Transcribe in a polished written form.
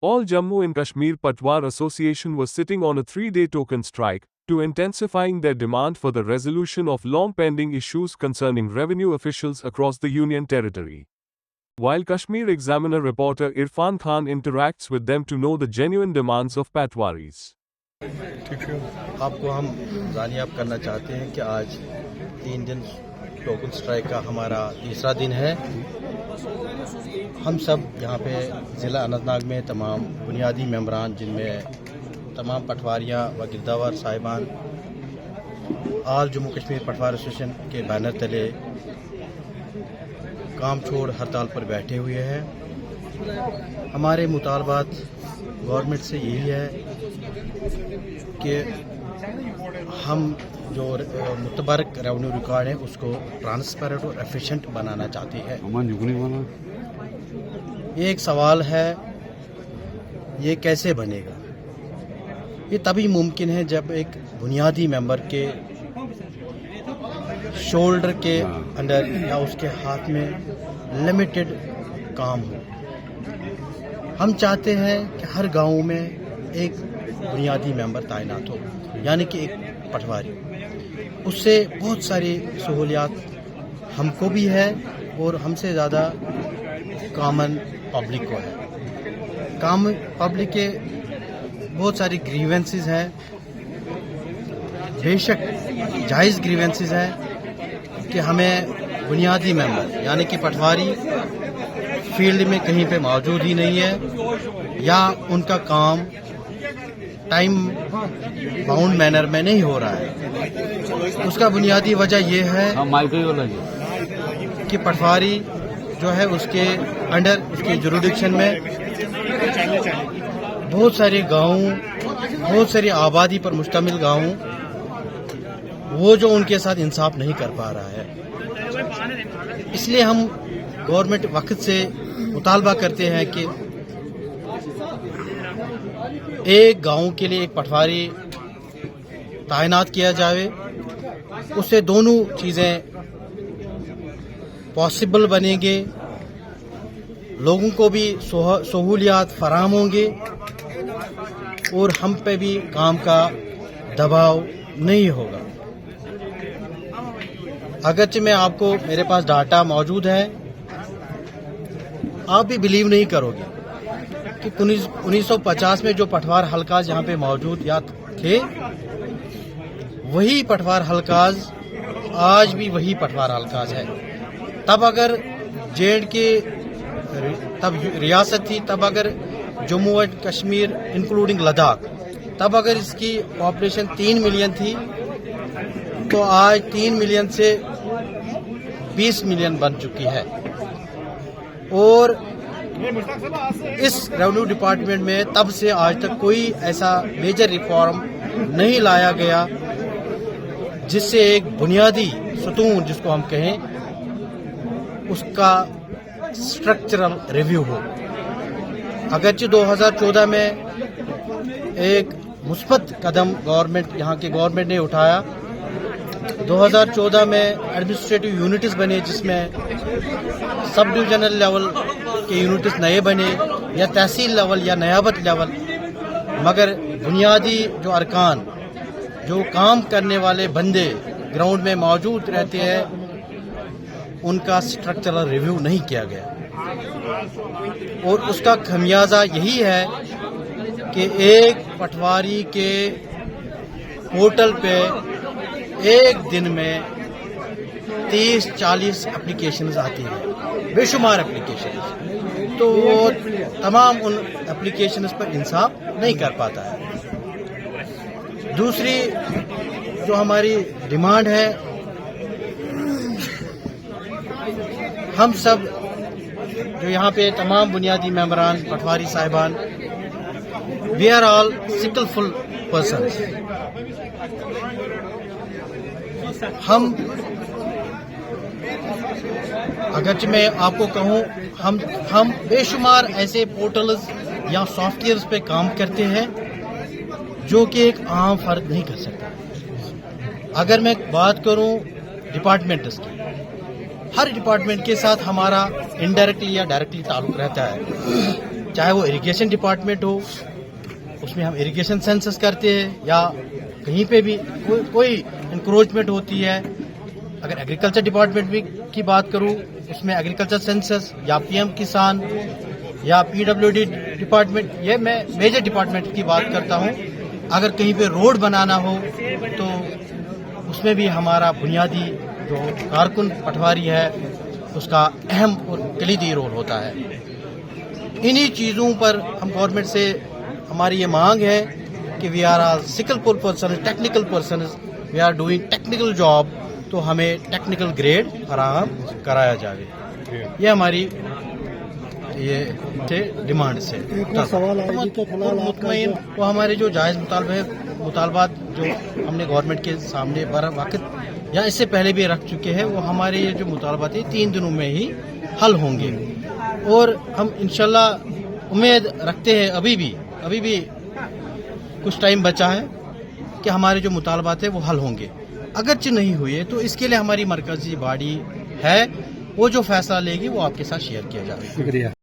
All Jammu and Kashmir Patwar Association was sitting on a 3-day token strike to intensifying their demand for the resolution of long-pending issues concerning revenue officials across the Union Territory. While Kashmir Examiner reporter Irfan Khan interacts with them to know the genuine demands of Patwaris. आपको हम जानियाब करना चाहते हैं कि आज 3 दिन token strike का हमारा तीसरा दिन है। हम सब यहाँ पे ज़िला अनंतनाग में तमाम बुनियादी मेंबरान, जिनमें तमाम पटवारियाँ व गिरदावर साहिबान आल जम्मू कश्मीर पटवार एसोसिएशन के बैनर तले काम छोड़ हड़ताल पर बैठे हुए हैं। हमारे मुतालबात गवर्नमेंट से यही है कि हम जो मुतबरक रेवेन्यू रिकॉर्ड है उसको ट्रांसपेरेंट और एफिशिएंट बनाना चाहते हैं। एक सवाल है, ये कैसे बनेगा? ये तभी मुमकिन है जब एक बुनियादी मेंबर के शोल्डर के अंडर या उसके हाथ में लिमिटेड काम हो। हम चाहते हैं कि हर गांव में एक बुनियादी मेंबर तैनात हो, यानी कि एक पटवारी। उससे बहुत सारी सहूलियात हमको भी है और हमसे ज़्यादा कॉमन पब्लिक को है। कॉमन पब्लिक के बहुत सारी ग्रीवेंसेस हैं, बेशक जायज़ ग्रीवेंसेस हैं कि हमें बुनियादी मेंबर यानी कि पटवारी फील्ड में कहीं पे मौजूद ही नहीं है या उनका काम टाइम बाउंड मैनर में नहीं हो रहा है। उसका बुनियादी वजह यह है कि पटवारी जो है उसके अंडर, उसके जुरिडिक्शन में बहुत सारे गांव, बहुत सारी आबादी पर मुश्तमिल गांव, वो जो उनके साथ इंसाफ नहीं कर पा रहा है। इसलिए हम गवर्नमेंट वक्त से मुतालबा करते हैं कि एक गांव के लिए एक पटवारी तैनात किया जाए। उससे दोनों चीज़ें पॉसिबल बनेंगे, लोगों को भी सहूलियात फराहम होंगे और हम पे भी काम का दबाव नहीं होगा। अगरचे मैं आपको, मेरे पास डाटा मौजूद है, आप भी बिलीव नहीं करोगे कि 1950 में जो पटवार हलकाज यहाँ पे मौजूद या थे, वही पटवार हलकाज आज भी वही पटवार हलकाज है। तब अगर जे.एंड.के तब रियासत थी, तब अगर जम्मू एंड कश्मीर इंक्लूडिंग लद्दाख, तब अगर इसकी पॉपुलेशन 3 मिलियन थी, तो आज 3 मिलियन से 20 मिलियन बन चुकी है। और इस रेवेन्यू डिपार्टमेंट में तब से आज तक कोई ऐसा मेजर रिफॉर्म नहीं लाया गया जिससे एक बुनियादी सतून, जिसको हम कहें, उसका स्ट्रक्चरल रिव्यू हो। अगरचे 2014 में एक मुस्बत कदम गवर्नमेंट, यहाँ के गवर्नमेंट ने उठाया। 2014 में एडमिनिस्ट्रेटिव यूनिट्स बने, जिसमें सब डिविजनल लेवल के यूनिट्स नए बने या तहसील लेवल या नयाबत लेवल, मगर बुनियादी जो अरकान, जो काम करने वाले बंदे ग्राउंड में मौजूद रहते हैं, उनका स्ट्रक्चरल रिव्यू नहीं किया गया। और उसका खमियाजा यही है कि एक पटवारी के पोर्टल पे एक दिन में 30-40 एप्लीकेशंस आती हैं, बेशुमार एप्लीकेशंस। तो वो तमाम उन एप्लीकेशंस पर इंसाफ नहीं कर पाता है। दूसरी जो हमारी डिमांड है, हम सब जो यहाँ पे तमाम बुनियादी मेंबरान, पटवारी साहिबान, we are all skillful persons. हम, अगरचे मैं आपको कहूँ, हम बेशुमार ऐसे पोर्टल्स या सॉफ्टवेयर्स पे काम करते हैं जो कि एक आम फर्द नहीं कर सकता। अगर मैं बात करूँ डिपार्टमेंट्स की, हर डिपार्टमेंट के साथ हमारा इनडायरेक्टली या डायरेक्टली ताल्लुक रहता है। چاہے وہ اریگیشن ڈپارٹمنٹ ہو، اس میں ہم اریگیشن سینسس کرتے ہیں، یا کہیں پہ بھی کوئی انکروچمنٹ ہوتی ہے. اگر ایگریکلچر ڈپارٹمنٹ کی بات کروں، اس میں ایگریکلچر سینسس یا پی ایم کسان یا پی ڈبلیو ڈی ڈپارٹمنٹ، یہ میں میجر ڈپارٹمنٹ کی بات کرتا ہوں. اگر کہیں پہ روڈ بنانا ہو تو اس میں بھی ہمارا بنیادی جو کارکن پٹواری ہے اس کا اہم اور کلیدی رول ہوتا ہے. انہی چیزوں پر ہم گورنمنٹ سے ہماری یہ مانگ ہے کہ we are all skillful person, technical person, we are doing technical job, تو ہمیں ٹیکنیکل گریڈ فراہم کرایا جائے. یہ ہماری ڈیمانڈ سے مطمئن وہ ہمارے جو جائز مطالبات جو ہم نے گورنمنٹ کے سامنے بر وقت یا اس سے پہلے بھی رکھ چکے ہیں، وہ ہمارے یہ جو مطالبات ہیں 3 دنوں میں ہی حل ہوں گے. اور ہم انشاءاللہ امید رکھتے ہیں ابھی بھی کچھ ٹائم بچا ہے کہ ہمارے جو مطالبات ہیں وہ حل ہوں گے. اگرچہ نہیں ہوئے تو اس کے لیے ہماری مرکزی باڈی ہے، وہ جو فیصلہ لے گی وہ آپ کے ساتھ شیئر کیا جائے گا. شکریہ.